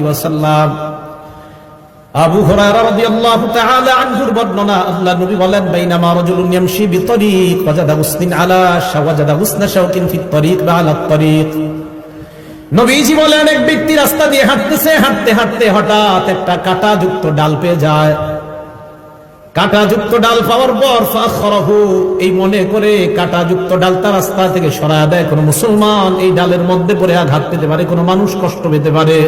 ওয়াসাল্লাম। আবু হুরায়রা রাদিয়াল্লাহু তাআলা আনহুর বর্ণনা, আল্লাহর নবী বলেন, বাইনামা রাজুলুন ইয়ামশি বিতরিক ওয়াজাদা হুসনিন আলা শাওয়াজাদা হুসনা শাওকিন ফিত তরিক বা আলা তরিক। নবীজি বলেন, এক ব্যক্তি রাস্তা দিয়ে হাঁটতেছে, হাঁটতে হাঁটতে হঠাৎ একটা কাঁটাযুক্ত ডাল পেয়ে যায়। কাঁটাযুক্ত ডাল পাওয়ার পর ফাখরাহু, এই মনে করে কাঁটাযুক্ত ডালটা রাস্তা থেকে সরায় দেয়। কোন মুসলমান এই ডালের মধ্যে পড়ে আঘাত পেতে পারে, কোন মানুষ কষ্ট পেতে পারে।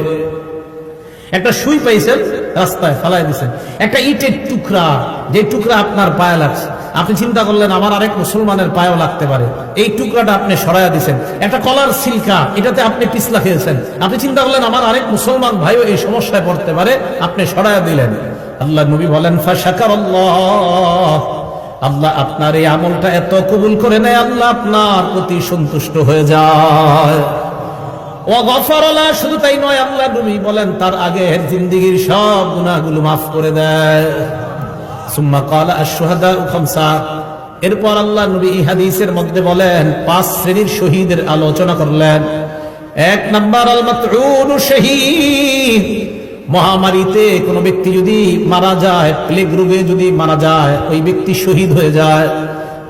একটা সুই পাইছেন, রাস্তায় ফালাই দিচ্ছেন, একটা ইটের টুকরা, যে টুকরা আপনার পায়ে লাগছে, আপনি চিন্তা করলেন আমার আরেক মুসলমানের পায়েও লাগতে পারে, এই টুকরাটা আপনি সরাইয়া দিচ্ছেন। একটা কলার সিলকা, এটাতে আপনি পিছলা খেয়েছেন, আপনি চিন্তা করলেন আমার আরেক মুসলমান ভাইও এই সমস্যায় পড়তে পারে, আপনি সরাইয়া দিলেন। আল্লাহ নবী বলেন, ফাশাকারাল্লাহ, আল্লাহ আপনার এই আমলটা এত কবুল করে নেয়, আল্লাহ আপনার প্রতি সন্তুষ্ট হয়ে যায়। ওয়াগফারালা, শুধু তাই নয়, আল্লাহ নবী বলেন তার আগের জিন্দেগীর সব গুনাহগুলো মাফ করে দেয়। সুম্মা ক্বালা আশ-শুহাদাউ খামসা, এরপর আল্লাহ নবী এই হাদিসের মধ্যে বলেন 5 শ্রেণীর শহীদের আলোচনা করলেন। 1 নাম্বার আল মাতউনু শহীদ, মহামারীতে কোন ব্যক্তি যদি মারা যায়, প্লেগ রোগে যদি মারা যায়, ওই ব্যক্তি শহীদ হয়ে যায়।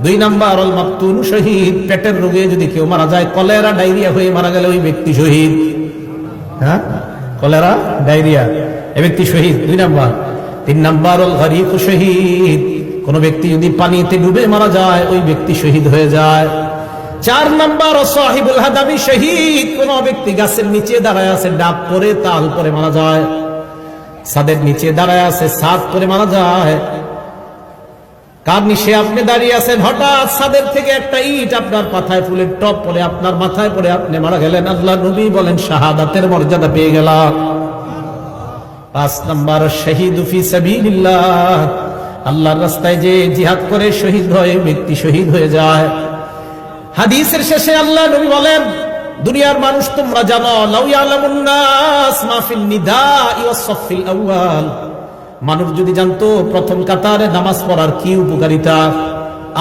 2 নাম্বার আল মাকতুনু শহীদ, পেটের রোগে যদি কেউ মারা যায়, কলেরা ডায়রিয়া হয়ে মারা গেলে ওই ব্যক্তি শহীদ। হ্যাঁ, কলেরা ডায়রিয়া, এই ব্যক্তি শহীদ, 2 নাম্বার। 3 নাম্বার আল গরীকু শহীদ, কোন ব্যক্তি যদি পানিতে ডুবে মারা যায়, ওই ব্যক্তি শহীদ হয়ে যায়। 4 নাম্বার সাহিবুল হাদামি শহীদ, কোন ব্যক্তি গাছের নিচে দাঁড়ায় আছে, ডাব পরে তাল পরে মারা যায়, ছাদের নিচে দাঁড়ায় আছে, ছাদ পরে মারা যায়। কার নিচে আপনি দাঁড়িয়ে আছেন, হঠাৎ ছাদের থেকে একটা ইট আপনার মাথায়, ফুলের টপ পরে আপনার মাথায় পড়ে আপনি মারা গেলেন, আল্লাহ নবী বলেন শাহাদাতের মর্যাদা পেয়ে গেলাম। 5 নাম্বার শহীদ ফি সাবিলিল্লাহ, আল্লাহর রাস্তায় যে জিহাদ করে শহীদ হয়, ব্যক্তি শহীদ হয়ে যায়। হাদিসের শেষে আল্লাহ নবী বলেন, দুনিয়ার মানুষ তোমরা জানো, লাউ ইয়ালামুন নাস মা ফিন নিদাই ওয়াস সাফিল আউয়াল, মানুষ যদি জানতো প্রথম কাতারে নামাজ পড়ার কি উপকারিতা,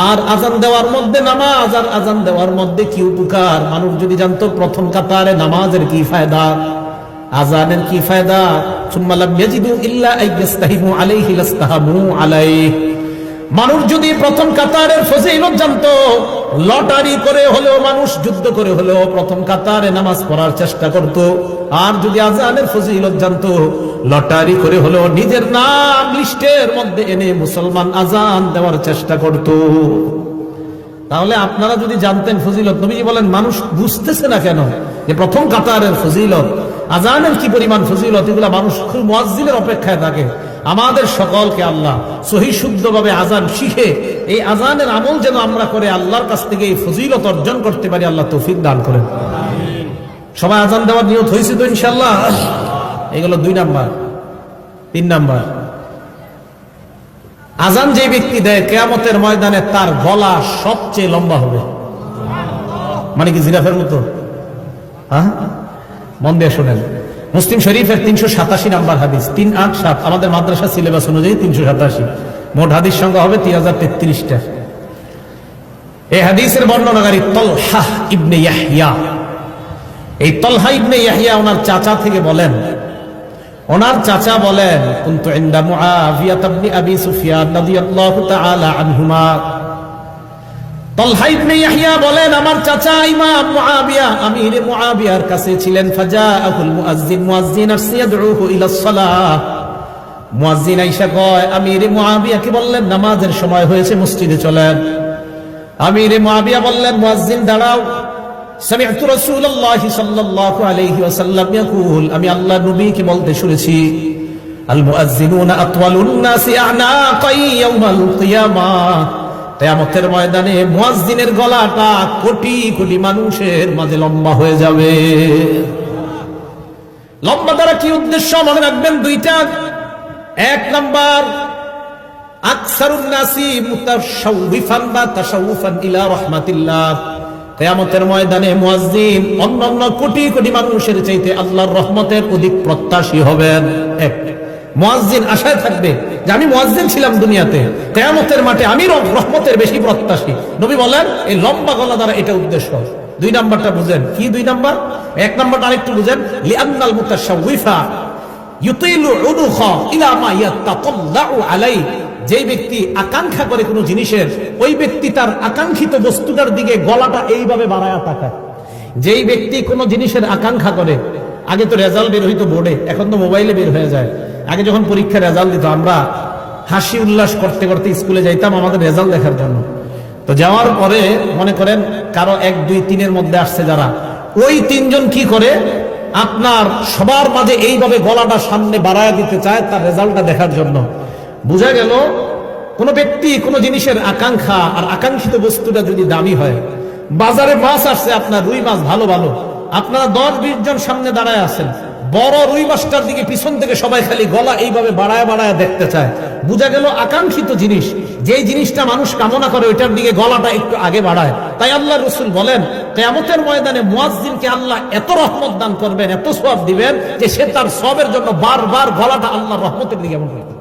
আর আজান দেওয়ার মধ্যে নামাজ আর আজান দেওয়ার মধ্যে কি উপকার, মানুষ যদি জানতো প্রথম কাতারে নামাজের কি ফায়দা, আজানের কি ফায়দা, সুম্মা লাম ইয়াজিদু ইল্লা আইয়াস্তাহিমু আলাইহি লাস্তাহামু আলাইহি, মানুষ যদি প্রথম কাতারের ফজিলত জানতো, লটারি করে হলেও মানুষ যুদ্ধ করে হলেও প্রথম কাতারে নামাজ পড়ার চেষ্টা করত। আর যদি আজানের ফজিলত জানতো, লটারি করে হলেও নিজের নাম লিস্টের মধ্যে এনে মুসলমান আজান দেওয়ার চেষ্টা করত। তাহলে আপনারা যদি জানতেন ফজিলত, নবীজি বলেন মানুষ বুঝতেছে না কেন যে প্রথম কাতারের ফজিলত, আজানের কি পরিমাণ ফজিলত, এগুলা মানুষ খুব মুয়াজ্জিনের অপেক্ষায় থাকে। আমাদের সকলকে আল্লাহ সহি শুদ্ধভাবে আজান শিখে এই আজানের আমল যেন আমরা করে আল্লাহর কাছ থেকে এই ফজিলত অর্জন করতে পারি, আল্লাহ তৌফিক দান করেন। সবাই আজান দেওয়ার নিয়ত হয়েছে তো ইনশাআল্লাহ? এগুলো 2 নাম্বার। 3 নাম্বার, আজান যে ব্যক্তি দেয় কিয়ামতের ময়দানে তার গলা সবচেয়ে লম্বা হবে। মানে কি জিরাফের মতো? হ্যাঁ, মন দিয়ে শোনেন। মুসলিম শরীফের 387 নাম্বার হাদিস, 387, আমাদের মাদ্রাসা সিলেবাস অনুযায়ী 387, মোট হাদিস সংখ্যা হবে 3033টা। এই হাদিসের বর্ণনাকারী তালহা ইবনে ইয়াহইয়া। এই তালহা ইবনে ইয়াহইয়া ওনার চাচা থেকে বলেন, ওনার চাচা বলেন, কুনতু ইনদা মুআবিয়া ইবনে আবি সুফিয়ান রাদিয়াল্লাহু তাআলা আনহুমা। তালহা ইবনে ইয়াহইয়া বলেন, আমার চাচা ইমাম মুআবিয়া, আমির মুআবিয়ার কাছে ছিলেন। ফাজাআহুল মুয়াজ্জিন, মুয়াজ্জিন আসছে, ইয়াদউহু ইলাস সালাহ। মুয়াজ্জিন আইসা কয়, আমির মুআবিয়াকে বললেন নামাজের সময় হয়েছে, মসজিদে চলেন। আমির মুআবিয়া বললেন, মুয়াজ্জিন দাঁড়াও। সামি'তু রাসূলুল্লাহি সাল্লাল্লাহু আলাইহি ওয়াসাল্লাম ইয়াকুল, আমি আল্লাহর নবীকে বলতে শুনেছি, আল মুয়াজ্জিনুনা আতওয়ালুন নাসি আ'নাকাই ইয়াউমাল কিয়ামাহ, কিয়ামতের ময়দানে মুয়াজ্জিনের গলাটা কোটি কোটি মানুষের মাঝে লম্বা হয়ে যাবে। লম্বা দ্বারা কি উদ্দেশ্য মনে রাখবেন? 2টা। 1 নাম্বার, আকসারুন নাসি মুতাশাউফান বা তাশাউফান ইলা রাহমাতিল্লাহ, কিয়ামতের ময়দানে মুয়াজ্জিন অন্যান্য কোটি কোটি মানুষের চাইতে আল্লাহর রহমতের অধিক প্রত্যাশী হবেন। মুয়াজ্জিন আশায় থাকবে যে আমি মুয়াজ্জিন ছিলাম দুনিয়াতে, কিয়ামতের মাঠে আমি রহমতের বেশি প্রত্যাশী। নবী বলেন এই লম্বা গলা দ্বারা এটা উদ্দেশ্য। 2 নাম্বারটা বুঝেন কি? 2 নাম্বার। 1 নাম্বারটা আরেকটু বুঝেন, লিআন্নাল মুতাশাউফা ইউতিলু উনুখা ইলা মা ইয়াতাতাল্লাউ আলাই, যেই ব্যক্তি আকাঙ্ক্ষা করে কোনো জিনিসের, ওই ব্যক্তি তার আকাঙ্ক্ষিত বস্তুটার দিকে গলাটা এইভাবে বাড়ায়া তাকায়। যেই ব্যক্তি কোনো জিনিসের আকাঙ্ক্ষা করে, আগে তো রেজাল্ট বের হইতো বোর্ডে, এখন তো মোবাইলে বের হয়ে যায়। আগে যখন পরীক্ষার রেজাল্ট দিত আমরা হাসি উল্লাস করতে করতে স্কুলে যাইতাম আমাদের রেজাল্ট দেখার জন্য। তো যাওয়ার পরে মনে করেন কারো 1, 2, 3-এর মধ্যে আসছে যারা, ওই 3 জন কি করে আপনার সবার মাঝে এইভাবে গলাটা সামনে বাড়ায় দিতে চায় তার রেজাল্টটা দেখার জন্য। বোঝা গেল কোন ব্যক্তি কোন জিনিসের আকাঙ্ক্ষা আর আকাঙ্ক্ষিত বস্তুটা যদি দামি হয়, বাজারে মাছ আসছে আপনার রুই মাছ ভালো ভালো, আপনারা 10-20 জন সামনে দাঁড়ায় আছেন, বড় রুই মাছটার দিকে পিছন থেকে সবাই খালি গলা এইভাবে বাড়ায় বাড়ায় দেখতে চায়। বোঝা গেল আকাঙ্ক্ষিত জিনিস, যেই জিনিসটা মানুষ কামনা করে ওইটার দিকে গলাটা একটু আগে বাড়ায়। তাই আল্লাহ রাসূল বলেন কিয়ামতের ময়দানে মুয়াজ্জিনকে আল্লাহ এত রহমত দান করবেন, এত সওয়াব দিবেন যে সে তার সওয়াবের জন্য বারবার গলাটা আল্লাহর রহমতের দিকে এমন করবে।